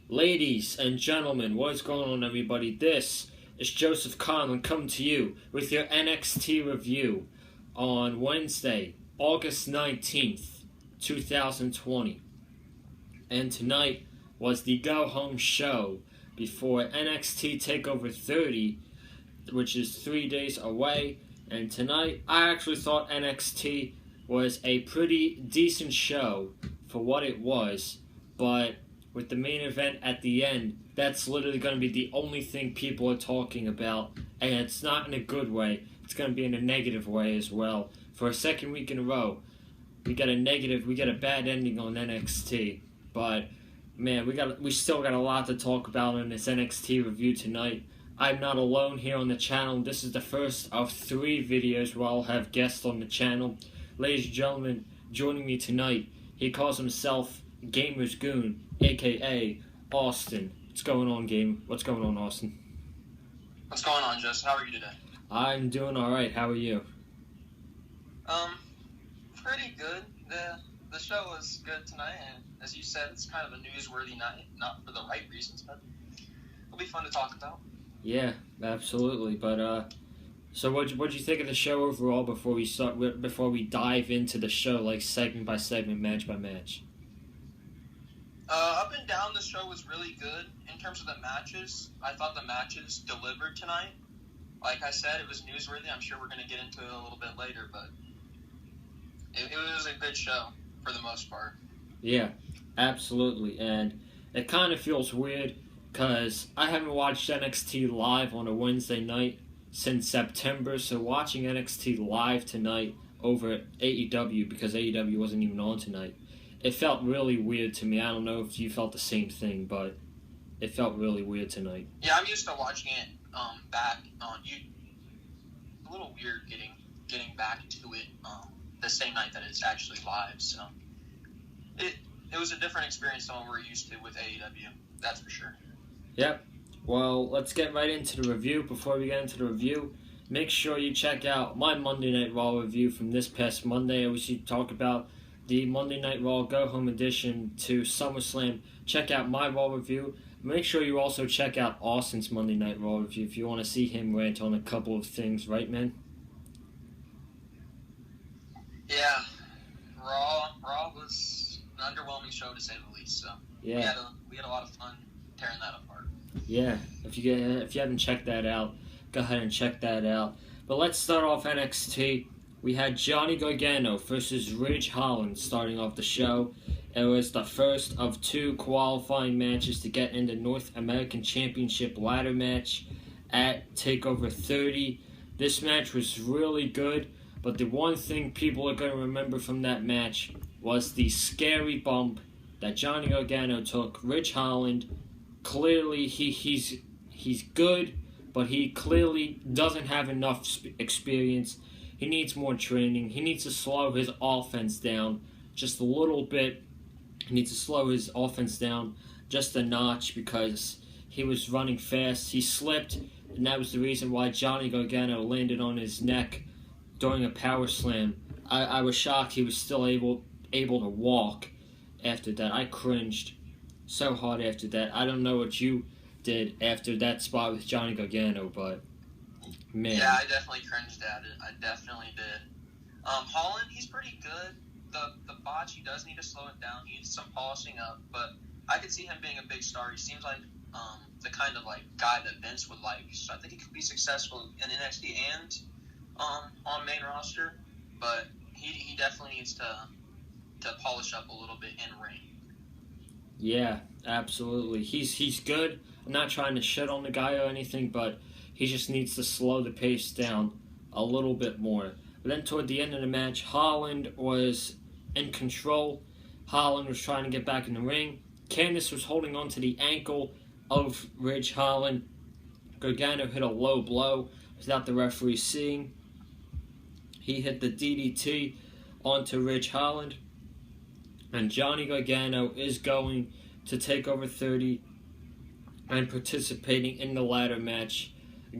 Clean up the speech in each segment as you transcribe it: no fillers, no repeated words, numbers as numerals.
Ladies and gentlemen, what is going on, everybody? This is Joseph Conlon coming to you with your NXT review on Wednesday, August 19th, 2020. And tonight was the go-home show before NXT TakeOver 30, which is 3 days away. And tonight, I actually thought NXT was a pretty decent show for what it was, but with the main event at the end, that's literally going to be the only thing people are talking about, and it's not in a good way. It's going to be in a negative way as well. For a second week in a row, we got a bad ending on NXT, but man, we still got a lot to talk about in this NXT review tonight. I'm not alone here on the channel. This is the first of 3 videos where I'll have guests on the channel. Ladies and gentlemen, joining me tonight, he calls himself Gamer's Goon, aka Austin. What's going on, Game? What's going on, Austin? What's going on, Justin? How are you today? I'm doing alright. How are you? Pretty good. The show was good tonight, and as you said, it's kind of a newsworthy night. Not for the right reasons, but it'll be fun to talk about. Yeah, absolutely. But so what'd you think of the show overall before we dive into the show, like segment by segment, match by match? Up and down, the show was really good. In terms of the matches, I thought the matches delivered tonight. Like I said, it was newsworthy. I'm sure we're going to get into it a little bit later, but it was a good show for the most part. Yeah, absolutely. And it kind of feels weird because I haven't watched NXT live on a Wednesday night since September, so watching NXT live tonight over AEW, because AEW wasn't even on tonight, it felt really weird to me. I don't know if you felt the same thing, but it felt really weird tonight. Yeah, I'm used to watching it back on you. A little weird getting back to it the same night that it's actually live. So it was a different experience than what we're used to with AEW. That's for sure. Yep. Well, let's get right into the review. Before we get into the review, make sure you check out my Monday Night Raw review from this past Monday. I wish you'd talk about the Monday Night Raw Go Home edition to SummerSlam. Check out my Raw review. Make sure you also check out Austin's Monday Night Raw review if you want to see him rant on a couple of things, right, man? Yeah, Raw was an underwhelming show to say the least. So yeah, we had a lot of fun tearing that apart. Yeah, if you haven't checked that out, go ahead and check that out. But let's start off NXT. We had Johnny Gargano versus Ridge Holland starting off the show. It was the first of 2 qualifying matches to get in the North American Championship ladder match at TakeOver 30. This match was really good, but the one thing people are going to remember from that match was the scary bump that Johnny Gargano took. Ridge Holland, clearly he's good, but he clearly doesn't have enough experience. He needs more training. He needs to slow his offense down just a little bit. He needs to slow his offense down just a notch because he was running fast. He slipped, and that was the reason why Johnny Gargano landed on his neck during a power slam. I was shocked he was still able to walk after that. I cringed so hard after that. I don't know what you did after that spot with Johnny Gargano, but man. Yeah, I definitely cringed at it. I definitely did. Holland, he's pretty good. The botch, he does need to slow it down. He needs some polishing up, but I could see him being a big star. He seems like the kind of like guy that Vince would like. So I think he could be successful in NXT and on main roster, but he definitely needs to polish up a little bit in ring. Yeah, absolutely. He's good. I'm not trying to shit on the guy or anything, but he just needs to slow the pace down a little bit more. But then toward the end of the match, Holland was in control. Holland was trying to get back in the ring. Candice was holding on to the ankle of Ridge Holland. Gargano hit a low blow without the referee seeing. He hit the DDT onto Ridge Holland. And Johnny Gargano is going to TakeOver 30 and participating in the ladder match.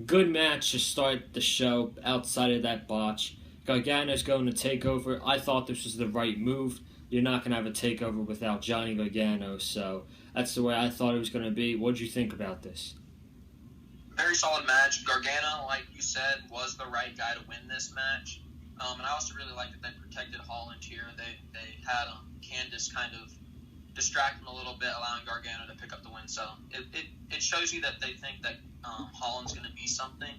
Good match to start the show outside of that botch. Gargano's going to take over. I thought this was the right move. you're not going to have a takeover without Johnny Gargano. So that's the way I thought it was going to be. What did you think about this? Very solid match. Gargano, like you said, was the right guy to win this match. And I also really like that they protected Holland here. They had Candice kind of distract him a little bit, allowing Gargano to pick up the win. So it shows you that they think that Holland's going to be something.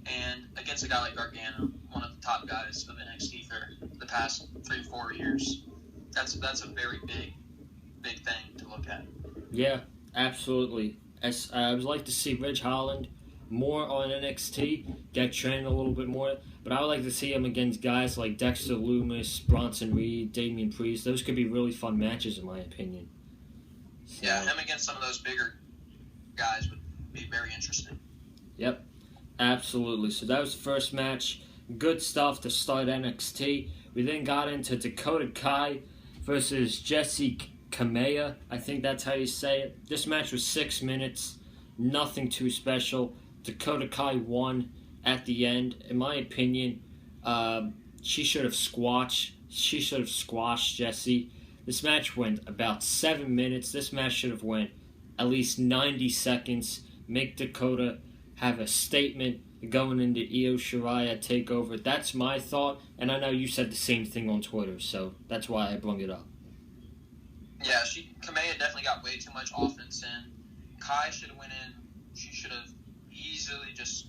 And against a guy like Gargano, one of the top guys of NXT for the past 3-4 years, that's a very big thing to look at. Yeah, absolutely. I would like to see Ridge Holland more on NXT, get trained a little bit more, but I would like to see him against guys like Dexter Lumis, Bronson Reed, Damian Priest. Those could be really fun matches, in my opinion. So, yeah, him against some of those bigger guys would be very interesting. Yep, absolutely. So that was the first match. Good stuff to start NXT. We then got into Dakota Kai versus Jessie Kamea. I think that's how you say it. This match was 6 minutes. Nothing too special. Dakota Kai won at the end. In my opinion, she should have squashed Jessie. This match went about 7 minutes. This match should have went at least 90 seconds. Make Dakota have a statement going into Io Shirai TakeOver. That's my thought, and I know you said the same thing on Twitter, so that's why I brung it up. Yeah, Kamea definitely got way too much offense in. Kai should have went in. She should have easily just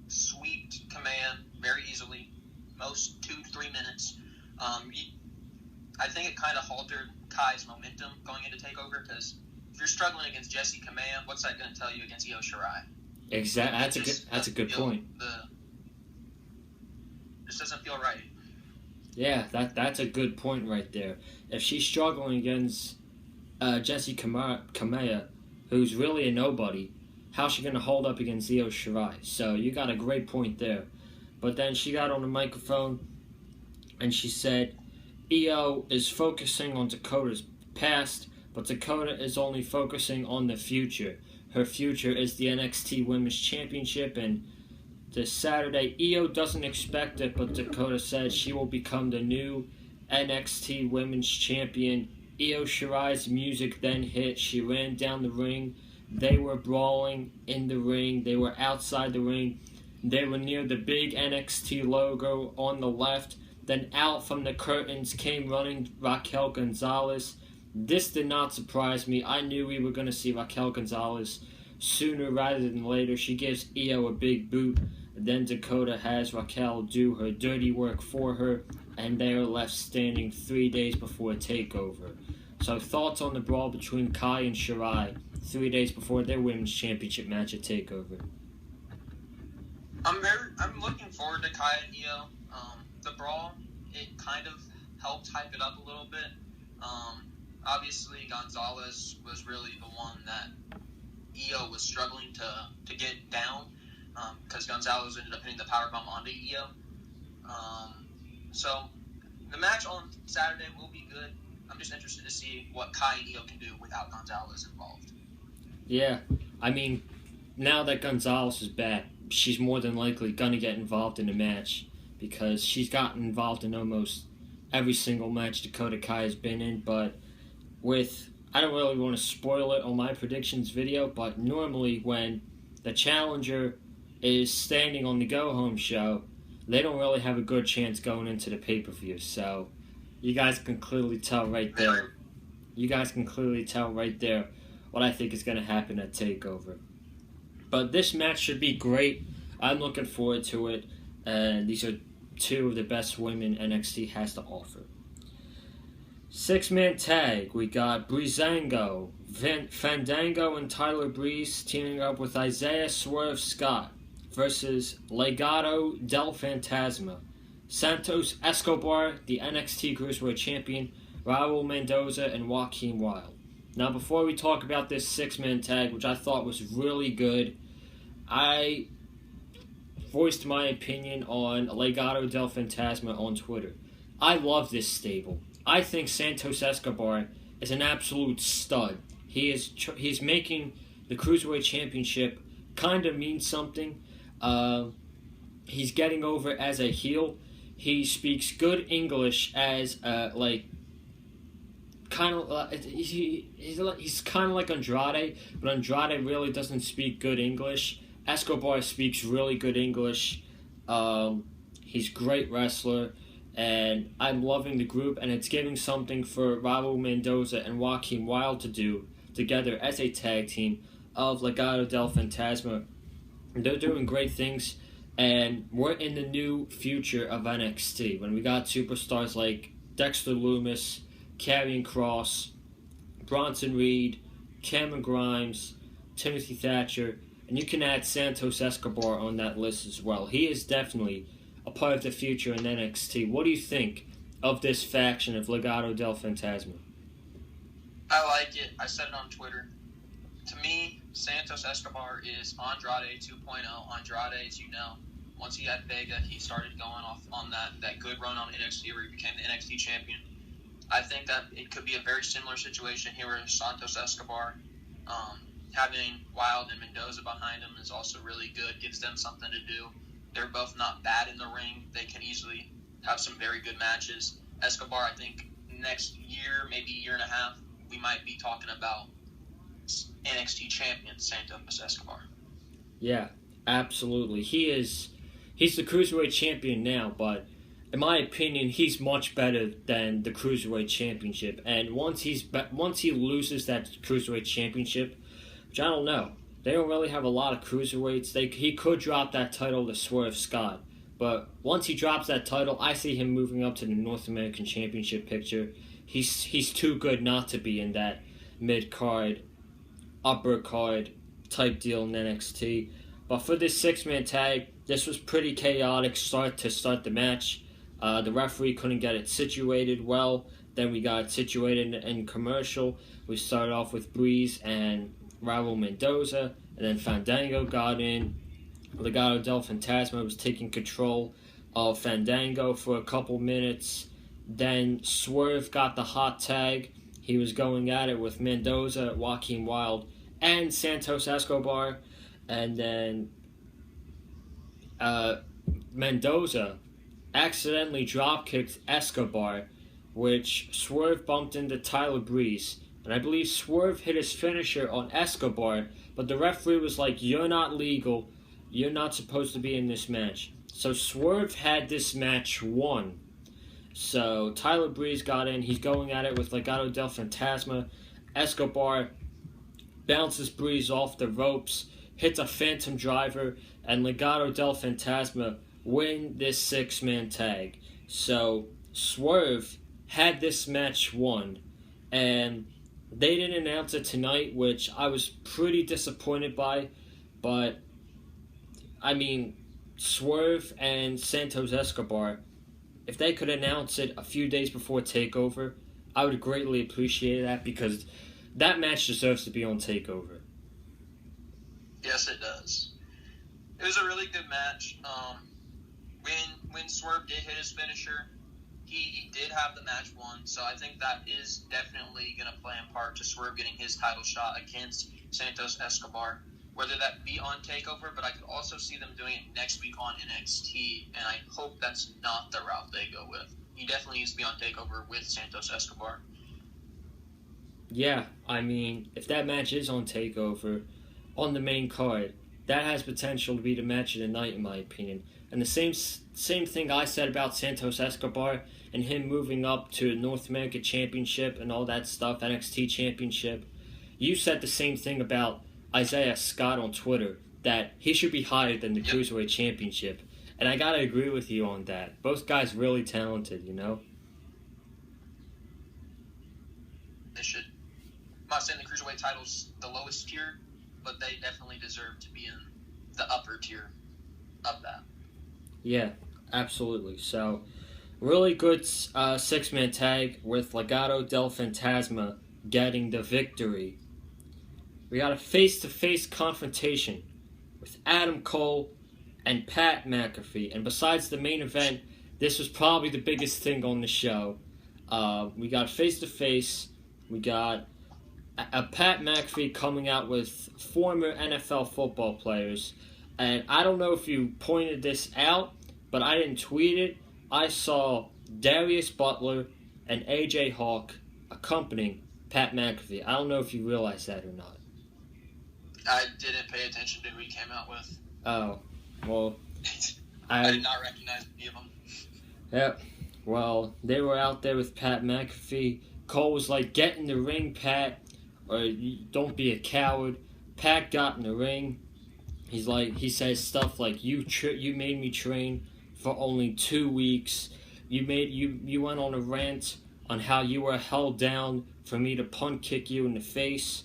sweeped Kamea very easily, most 2-3 minutes. I think it kind of halted Kai's momentum going into TakeOver, because if you're struggling against Jessie Kamea, what's that going to tell you against Io Shirai? Exactly. That's a good point. This doesn't feel right. Yeah, that's a good point right there. If she's struggling against Jessie Kamea, who's really a nobody, how's she going to hold up against Io Shirai? So you got a great point there. But then she got on the microphone and she said, Io is focusing on Dakota's past, but Dakota is only focusing on the future. Her future is the NXT Women's Championship, and this Saturday, Io doesn't expect it, but Dakota said she will become the new NXT Women's Champion. Io Shirai's music then hit. She ran down the ring. They were brawling in the ring. They were outside the ring. They were near the big NXT logo on the left. Then out from the curtains came running Raquel Gonzalez. This did not surprise me. I knew we were going to see Raquel Gonzalez sooner rather than later. She gives Io a big boot. Then Dakota has Raquel do her dirty work for her, and they are left standing 3 days before TakeOver. So thoughts on the brawl between Kai and Shirai 3 days before their Women's Championship match at TakeOver? I'm looking forward to Kai and Io. The brawl, it kind of helped hype it up a little bit. Obviously, Gonzalez was really the one that Io was struggling to get down, because Gonzalez ended up hitting the powerbomb onto Io. So the match on Saturday will be good. I'm just interested to see what Kai and Io can do without Gonzalez involved. Yeah, I mean, now that Gonzalez is back, she's more than likely going to get involved in the match, because she's gotten involved in almost every single match Dakota Kai has been in. But I don't really want to spoil it on my predictions video, but normally when the challenger is standing on the go-home show, they don't really have a good chance going into the pay-per-view. So you guys can clearly tell right there. What I think is going to happen at TakeOver. But this match should be great. I'm looking forward to it. And these are two of the best women NXT has to offer. 6-man tag. We got Breezango, Fandango, and Tyler Breeze teaming up with Isaiah Swerve Scott versus Legado del Fantasma, Santos Escobar, the NXT Cruiserweight Champion, Raul Mendoza, and Joaquin Wilde. Now, before we talk about this 6-man tag, which I thought was really good, I voiced my opinion on Legado del Fantasma on Twitter. I love this stable. I think Santos Escobar is an absolute stud. He's making the Cruiserweight Championship kind of mean something. He's getting over as a heel. He speaks good English as kind of he's kind of like Andrade, but Andrade really doesn't speak good English. Escobar speaks really good English. He's a great wrestler, and I'm loving the group, and it's giving something for Raul Mendoza and Joaquin Wilde to do together as a tag team of Legado del Fantasma. They're doing great things, and we're in the new future of NXT when we got superstars like Dexter Lumis, Karrion Kross, Bronson Reed, Cameron Grimes, Timothy Thatcher, and you can add Santos Escobar on that list as well. He is definitely a part of the future in NXT. What do you think of this faction of Legado del Fantasma? I like it. I said it on Twitter. To me, Santos Escobar is Andrade 2.0. Andrade, as you know, once he had Vega, he started going off on that good run on NXT where he became the NXT champion. I think that it could be a very similar situation here with Santos Escobar. Having Wilde and Mendoza behind him is also really good, gives them something to do. They're both not bad in the ring. They can easily have some very good matches. Escobar, I think, next year, maybe year and a half, we might be talking about NXT champion Santos Escobar. Yeah, absolutely. He's the Cruiserweight champion now, but in my opinion, he's much better than the Cruiserweight championship. And once he loses that Cruiserweight championship, which I don't know, they don't really have a lot of cruiserweights. He could drop that title to Swerve Scott, but once he drops that title, I see him moving up to the North American Championship picture. He's too good not to be in that mid card, upper card type deal in NXT. But for this 6-man tag, this was pretty chaotic start the match. The referee couldn't get it situated well. Then we got it situated in commercial. We started off with Breeze and Raul Mendoza, and then Fandango got in. Legado del Fantasma was taking control of Fandango for a couple minutes. Then Swerve got the hot tag. He was going at it with Mendoza, Joaquin Wilde, and Santos Escobar. And then Mendoza accidentally dropkicked Escobar, which Swerve bumped into Tyler Breeze. And I believe Swerve hit his finisher on Escobar, but the referee was like, "You're not legal. You're not supposed to be in this match." So Swerve had this match won. So Tyler Breeze got in. He's going at it with Legado del Fantasma. Escobar bounces Breeze off the ropes, hits a Phantom Driver, and Legado del Fantasma win this 6-man tag. So Swerve had this match won, and they didn't announce it tonight, which I was pretty disappointed by. But, I mean, Swerve and Santos Escobar, if they could announce it a few days before TakeOver, I would greatly appreciate that, because that match deserves to be on TakeOver. Yes, it does. It was a really good match. When Swerve did hit his finisher, he did have the match won, so I think that is definitely going to play in part to Swerve getting his title shot against Santos Escobar, whether that be on TakeOver, but I could also see them doing it next week on NXT, and I hope that's not the route they go with. He definitely needs to be on TakeOver with Santos Escobar. Yeah, I mean, if that match is on TakeOver, on the main card, that has potential to be the match of the night, in my opinion. And the same thing I said about Santos Escobar and him moving up to North America Championship and all that stuff, NXT Championship. You said the same thing about Isaiah Scott on Twitter, that he should be higher than the Cruiserweight Championship. And I gotta agree with you on that. Both guys really talented, you know? They should. I'm not saying the Cruiserweight title's the lowest tier, but they definitely deserve to be in the upper tier of that. Yeah, absolutely. So, really good 6-man tag with Legado del Fantasma getting the victory. We got a face-to-face confrontation with Adam Cole and Pat McAfee. And besides the main event, this was probably the biggest thing on the show. We got face-to-face. We got a Pat McAfee coming out with former NFL football players. And I don't know if you pointed this out, but I didn't tweet it. I saw Darius Butler and AJ Hawk accompanying Pat McAfee. I don't know if you realize that or not. I didn't pay attention to who he came out with. Oh, well, I did not recognize any of them. Yep. Well, they were out there with Pat McAfee. Cole was like, "Get in the ring, Pat, or don't be a coward." Pat got in the ring. He says stuff like, "You made me train for only 2 weeks. You went on a rant on how you were held down for me to punt kick you in the face."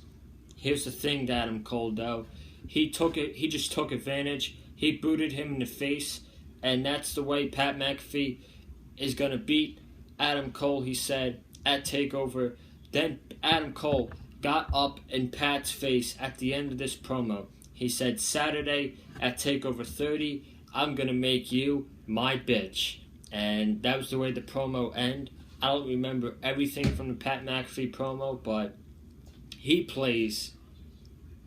Here's the thing, Adam Cole, though. He just took advantage. He booted him in the face, and that's the way Pat McAfee is going to beat Adam Cole, he said, at TakeOver. Then Adam Cole got up in Pat's face at the end of this promo. He said, "Saturday at TakeOver 30, I'm going to make you my bitch." And that was the way the promo ended. I don't remember everything from the Pat McAfee promo, but he plays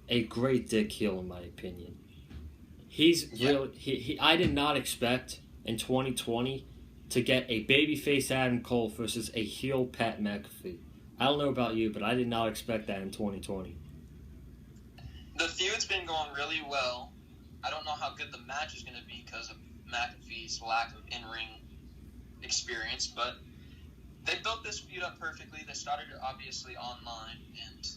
a great dick heel, in my opinion. He's really... I did not expect in 2020 to get a babyface Adam Cole versus a heel Pat McAfee. I don't know about you, but I did not expect that in 2020. The feud's been going really well. I don't know how good the match is going to be because of McAfee's lack of in-ring experience, but they built this feud up perfectly. They started it obviously online, and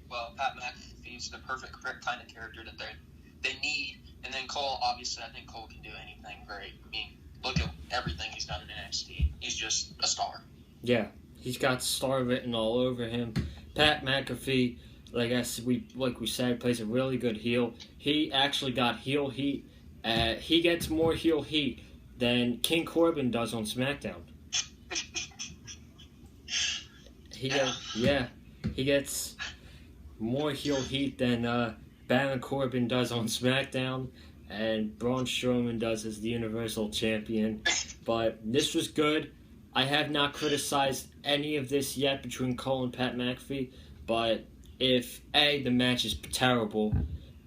well, Pat McAfee's the perfect kind of character that they need. And then Cole, obviously, I think Cole can do anything great. I mean, look at everything he's done in NXT. He's just a star. Yeah, he's got star written all over him. Pat McAfee, like we said, plays a really good heel. He actually got heel heat. He gets more heel heat than King Corbin does on SmackDown. He gets more heel heat than Baron Corbin does on SmackDown, and Braun Strowman does as the Universal Champion. But this was good. I have not criticized any of this yet between Cole and Pat McAfee, but if A, the match is terrible,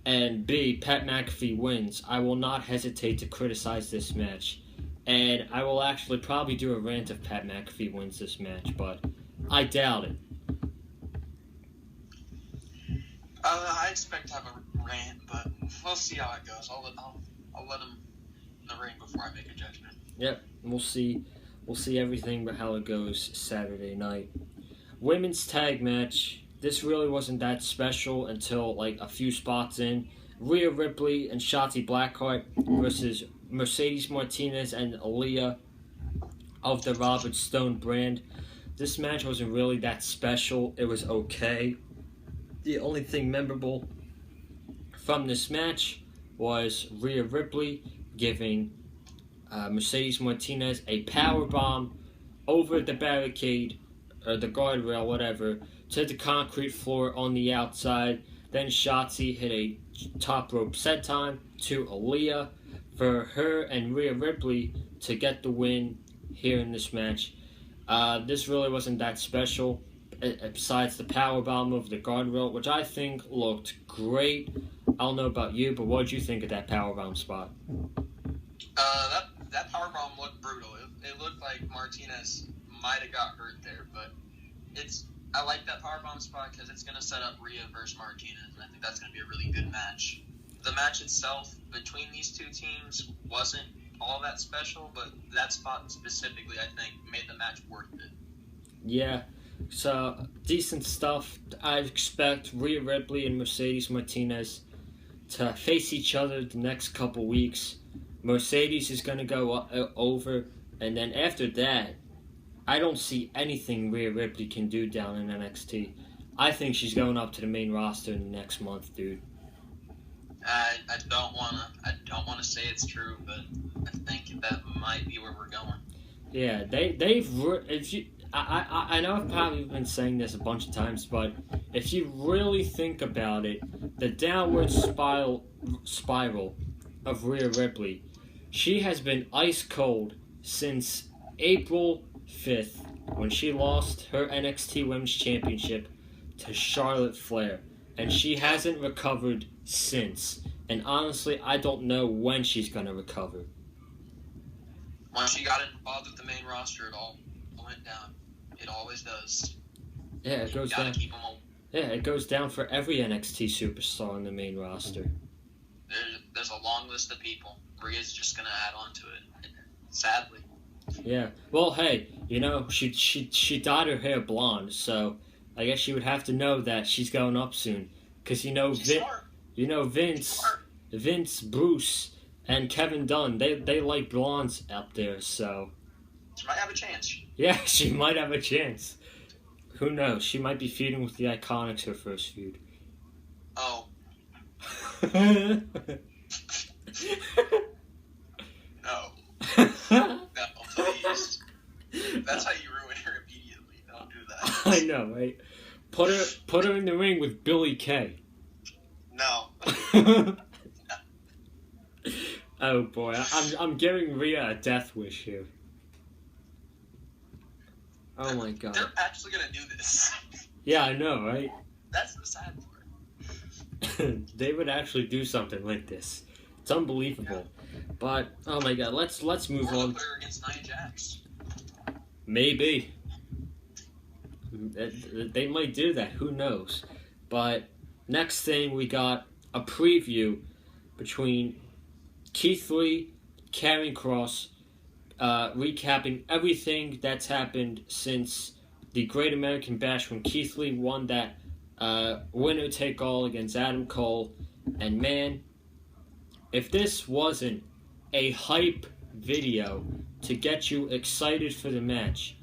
and B, Pat McAfee wins, I will not hesitate to criticize this match. And I will actually probably do a rant if Pat McAfee wins this match, but I doubt it. I expect to have a rant, but we'll see how it goes. I'll let him in the ring before I make a judgment. Yep, we'll see. We'll see everything but how it goes Saturday night. Women's tag match. This really wasn't that special until like a few spots in. Rhea Ripley and Shotzi Blackheart versus Mercedes Martinez and Aaliyah of the Robert Stone brand. This match wasn't really that special. It was okay. The only thing memorable from this match was Rhea Ripley giving Mercedes Martinez a powerbomb over the barricade, or the guardrail, whatever, to the concrete floor on the outside. Then Shotzi hit a top rope senton to Aaliyah for her and Rhea Ripley to get the win here in this match. This really wasn't that special, besides the powerbomb over the guardrail, which I think looked great. I don't know about you, but what did you think of that powerbomb spot? That powerbomb looked brutal. It looked like Martinez might have got hurt there, but I like that powerbomb spot because it's going to set up Rhea versus Martinez, and I think that's going to be a really good match. The match itself between these two teams wasn't all that special, but that spot specifically, I think, made the match worth it. Yeah, so decent stuff. I expect Rhea Ripley and Mercedes Martinez to face each other the next couple weeks. Mercedes is going to go over, and then after that, I don't see anything Rhea Ripley can do down in NXT. I think she's going up to the main roster in the next month, dude. I don't wanna say it's true, but I think that might be where we're going. Yeah, I know I've probably been saying this a bunch of times, but if you really think about it, the downward spiral of Rhea Ripley, she has been ice cold since April 5th when she lost her NXT Women's Championship to Charlotte Flair, and she hasn't recovered since. And honestly, I don't know when she's going to recover. When she got involved with the main roster, it all went down. It always does. Yeah, it goes Gotta down. keep them open. Yeah, it goes down for every NXT superstar on the main roster. There's a long list of people. Rhea's just gonna add on to it, sadly. Yeah. Well, hey, you know, she dyed her hair blonde, so I guess she would have to know that she's going up soon, because Vince, Bruce, and Kevin Dunn, they like blondes up there, so She might have a chance. yeah, she might have a chance. Who knows? She might be feuding with the Iconics her first feud. Oh. No. No, please. That's how you ruin her immediately. Don't do that. I know, right? Put her in the ring with Billy Kay. No. Oh boy, I'm giving Rhea a death wish here. Oh my god. They're actually gonna do this. Yeah, I know, right? That's the sad part. They would actually do something like this. It's unbelievable. But oh my god, let's move Or on. put her against Nia Jax. Maybe. They might do that, who knows. But next thing, we got a preview between Keith Lee, Karrion Kross, recapping everything that's happened since the Great American Bash when Keith Lee won that winner take all against Adam Cole. And man, if this wasn't a hype video to get you excited for the match,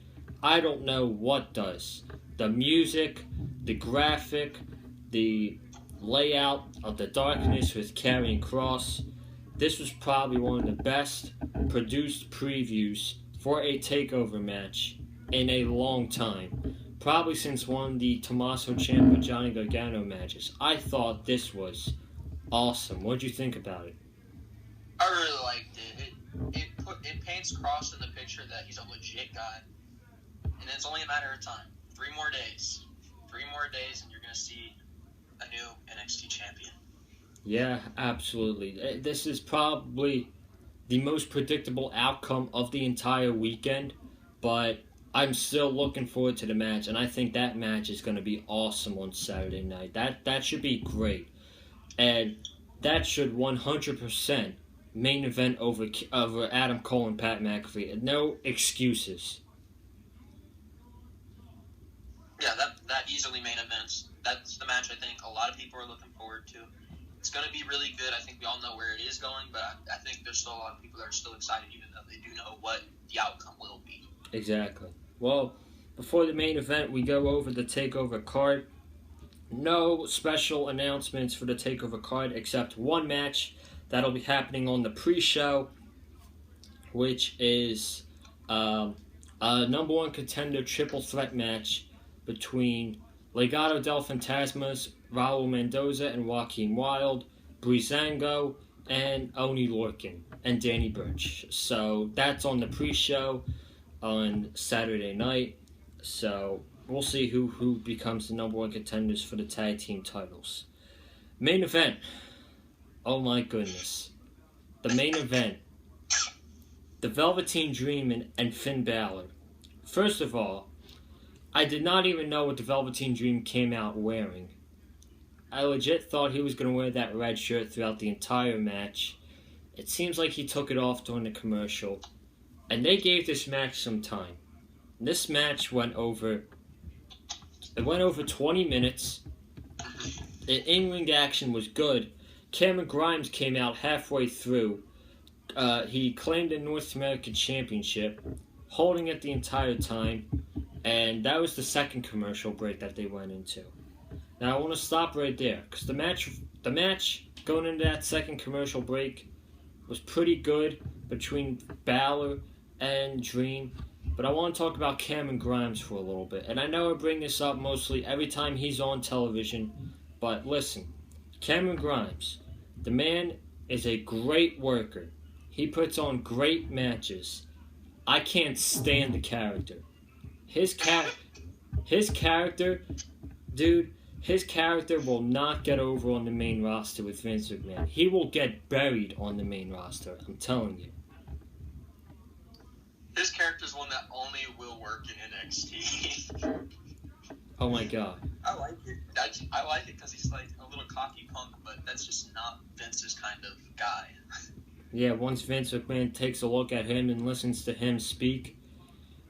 I don't know what does. The music, the graphic, the layout of the darkness with Karrion Kross. This was probably one of the best produced previews for a TakeOver match in a long time. Probably since one of the Tommaso Ciampa Johnny Gargano matches. I thought this was awesome. What'd you think about it? I really liked it. It paints Cross in the picture that he's a legit guy. And it's only a matter of time. 3 more days. 3 more days and you're going to see a new NXT champion. Yeah, absolutely. This is probably the most predictable outcome of the entire weekend, but I'm still looking forward to the match, and I think that match is going to be awesome on Saturday night. That should be great, and that should 100% main event over Adam Cole and Pat McAfee. No excuses. Yeah, that easily main events. That's the match I think a lot of people are looking forward to. It's going to be really good. I think we all know where it is going, but I think there's still a lot of people that are still excited, even though they do know what the outcome will be. Exactly. Well, before the main event, we go over the TakeOver card. No special announcements for the TakeOver card except one match that'll be happening on the pre-show, which is a number one contender triple threat match between Legado del Fantasmas, Raul Mendoza and Joaquin Wilde, Breezango, and Oni Lorcan, and Danny Burch. So that's on the pre-show on Saturday night. So we'll see who becomes the number one contenders for the tag team titles. Main event. Oh my goodness. The main event. The Velveteen Dream and Finn Balor. First of all, I did not even know what the Velveteen Dream came out wearing. I legit thought he was going to wear that red shirt throughout the entire match. It seems like he took it off during the commercial. And they gave this match some time. This match went over 20 minutes. The in-ring action was good. Cameron Grimes came out halfway through. He claimed the North American Championship, holding it the entire time. And that was the second commercial break that they went into. Now I want to stop right there because the match going into that second commercial break was pretty good between Balor and Dream. But I want to talk about Cameron Grimes for a little bit. And I know I bring this up mostly every time he's on television. But listen, Cameron Grimes, the man is a great worker. He puts on great matches. I can't stand the character. His character, dude, his character will not get over on the main roster with Vince McMahon. He will get buried on the main roster, I'm telling you. His character's one that only will work in NXT. Oh my god. I like it. I like it because he's like a little cocky punk, but that's just not Vince's kind of guy. Yeah, once Vince McMahon takes a look at him and listens to him speak,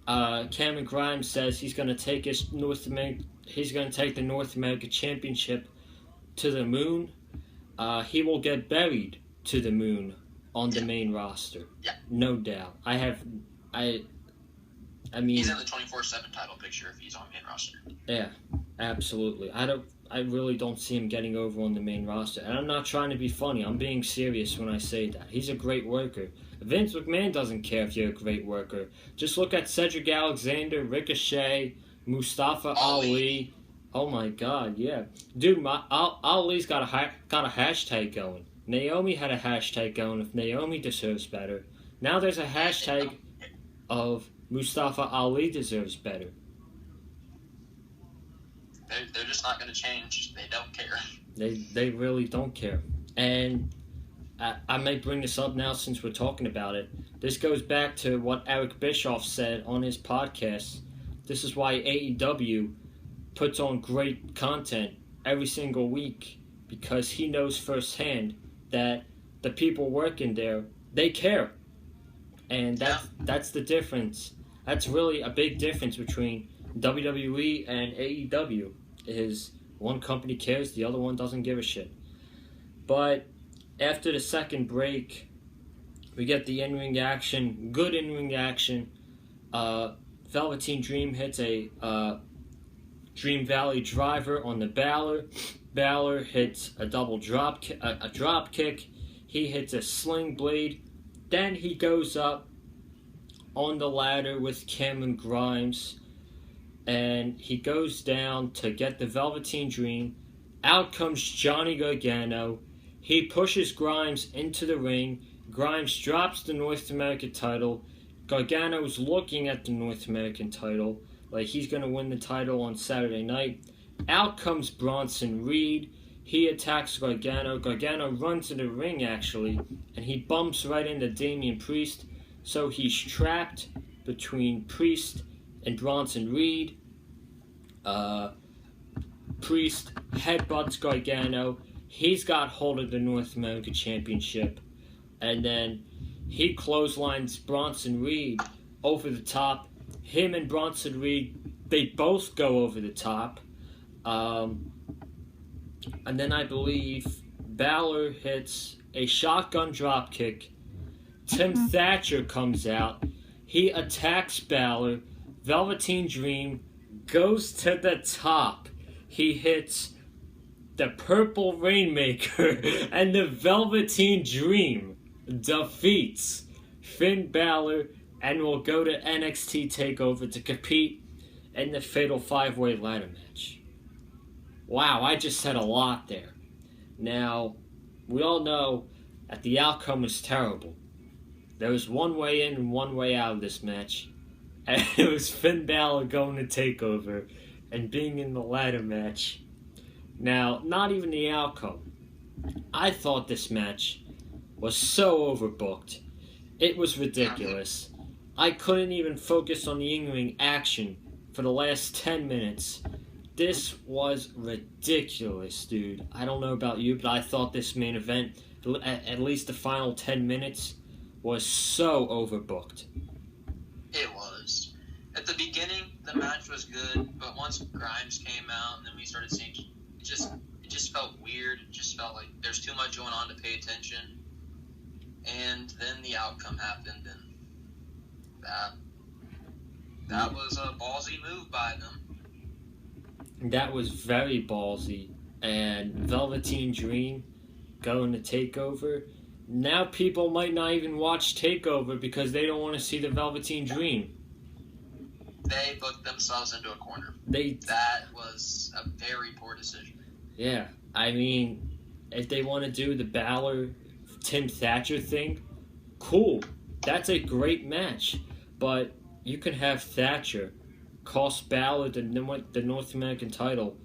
Cameron Grimes says he's going to take the North America Championship to the moon. He will get buried to the moon on the main roster. Yeah. No doubt. I mean, he's in the 24/7 title picture if he's on main roster. Yeah, absolutely. I really don't see him getting over on the main roster. And I'm not trying to be funny. I'm being serious when I say that. He's a great worker. Vince McMahon doesn't care if you're a great worker. Just look at Cedric Alexander, Ricochet, Mustafa Ali. Oh my god, yeah. Dude, Ali's got a hashtag going. Naomi had a hashtag going if Naomi deserves better. Now there's a hashtag of Mustafa Ali deserves better. They're just not going to change. They don't care. They really don't care. And I may bring this up now since we're talking about it. This goes back to what Eric Bischoff said on his podcast. This is why AEW puts on great content every single week, because he knows firsthand that the people working there, they care. And that's the difference. That's really a big difference between WWE and AEW, is one company cares, the other one doesn't give a shit. But after the second break, we get the in-ring action, good in-ring action. Velveteen Dream hits a Dream Valley driver on the Balor. Balor hits a double drop kick. He hits a sling blade. Then he goes up on the ladder with Cameron Grimes, and he goes down to get the Velveteen Dream. Out comes Johnny Gargano. He pushes Grimes into the ring. Grimes drops the North American title. Gargano's looking at the North American title like he's going to win the title on Saturday night. Out comes Bronson Reed. He attacks Gargano. Gargano runs to the ring, actually, and he bumps right into Damian Priest. So he's trapped between Priest and Bronson Reed. Priest headbutts Gargano. He's got hold of the North American Championship. And then he clotheslines Bronson Reed over the top. Him and Bronson Reed, they both go over the top. And then I believe Balor hits a shotgun dropkick. Tim Thatcher comes out. He attacks Balor. Velveteen Dream goes to the top. He hits the Purple Rainmaker, and the Velveteen Dream defeats Finn Balor and will go to NXT TakeOver to compete in the Fatal 5-Way ladder match. Wow, I just said a lot there. Now, we all know that the outcome was terrible. There was one way in and one way out of this match. And it was Finn Balor going to TakeOver and being in the ladder match. Now, not even the outcome. I thought this match was so overbooked. It was ridiculous. I couldn't even focus on the in-ring action for the last 10 minutes. This was ridiculous, dude. I don't know about you, but I thought this main event, at least the final 10 minutes, was so overbooked. It was. At the beginning, the match was good, but once Grimes came out and then we started seeing, it just felt weird. It just felt like there's too much going on to pay attention. And then the outcome happened, and that was a ballsy move by them. That was very ballsy. And Velveteen Dream going to TakeOver. Now people might not even watch TakeOver because they don't want to see the Velveteen Dream. They booked themselves into a corner. That was a very poor decision. Yeah, I mean, if they want to do the Balor Tim Thatcher thing, cool. That's a great match. But you can have Thatcher cost Balor the North American title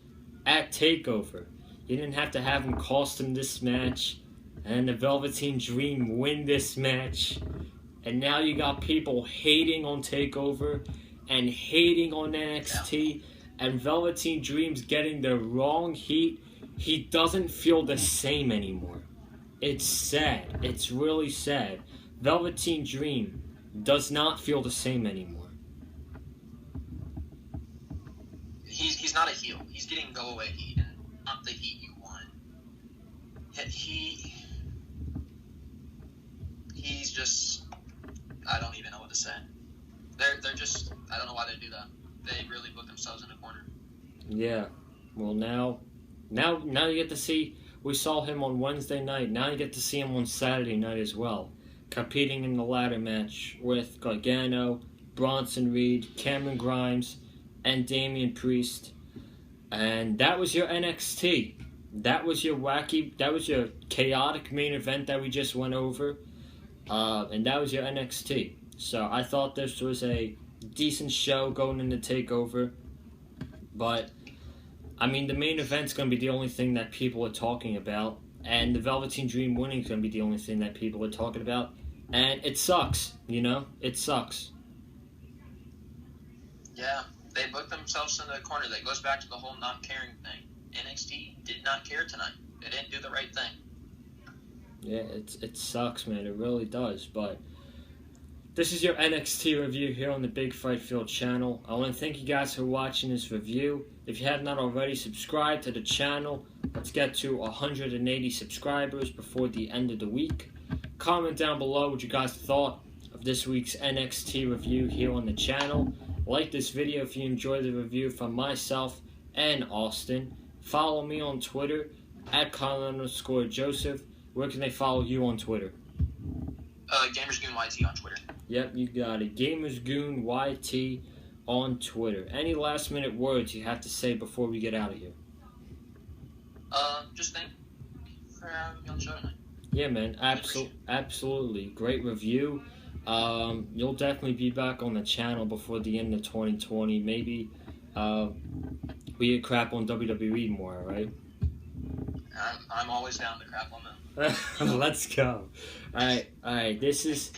at TakeOver. You didn't have to have him cost him this match and the Velveteen Dream win this match and now you got people hating on TakeOver and hating on NXT, and Velveteen Dream's getting the wrong heat. He doesn't feel the same anymore. It's sad. It's really sad. Velveteen Dream does not feel the same anymore. He's not a heel. He's getting go away heat, and not the heat you want. He's just, I don't even know what to say. They're just, I don't know why they do that. They really put themselves in a corner. Yeah. Well, now you get to see. We saw him on Wednesday night. Now you get to see him on Saturday night as well, competing in the ladder match with Gargano, Bronson Reed, Cameron Grimes, and Damian Priest. And that was your NXT. That was your chaotic main event that we just went over. And that was your NXT. So I thought this was a decent show going into TakeOver. But, I mean, the main event's going to be the only thing that people are talking about. And the Velveteen Dream winning is going to be the only thing that people are talking about. And it sucks, you know? It sucks. Yeah, they booked themselves in the corner. That goes back to the whole not caring thing. NXT did not care tonight. They didn't do the right thing. Yeah, it sucks, man. It really does. But this is your NXT review here on the Big Fight Field channel. I want to thank you guys for watching this review. If you have not already, subscribe to the channel. Let's get to 180 subscribers before the end of the week. Comment down below what you guys thought of this week's NXT review here on the channel. Like this video if you enjoyed the review from myself and Austin. Follow me on Twitter at Colin_Joseph. Where can they follow you on Twitter? GamersGoonYT on Twitter. Yep, you got it. GamersGoonYT on Twitter. Any last minute words you have to say before we get out of here? Just thank you for having me on the show tonight. Yeah, man. Absolutely. Great review. You'll definitely be back on the channel before the end of 2020. Maybe we get crap on WWE more, right? I'm always down to crap on them. Let's go. All right. This is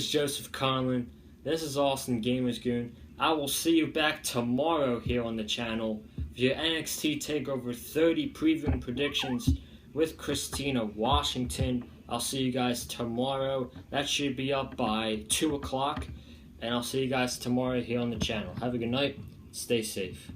Joseph Conlon. This is Austin Gamers Goon. I will see you back tomorrow here on the channel for your NXT TakeOver 30 preview and predictions with Christina Washington. I'll see you guys tomorrow. That should be up by 2 o'clock. And I'll see you guys tomorrow here on the channel. Have a good night. Stay safe.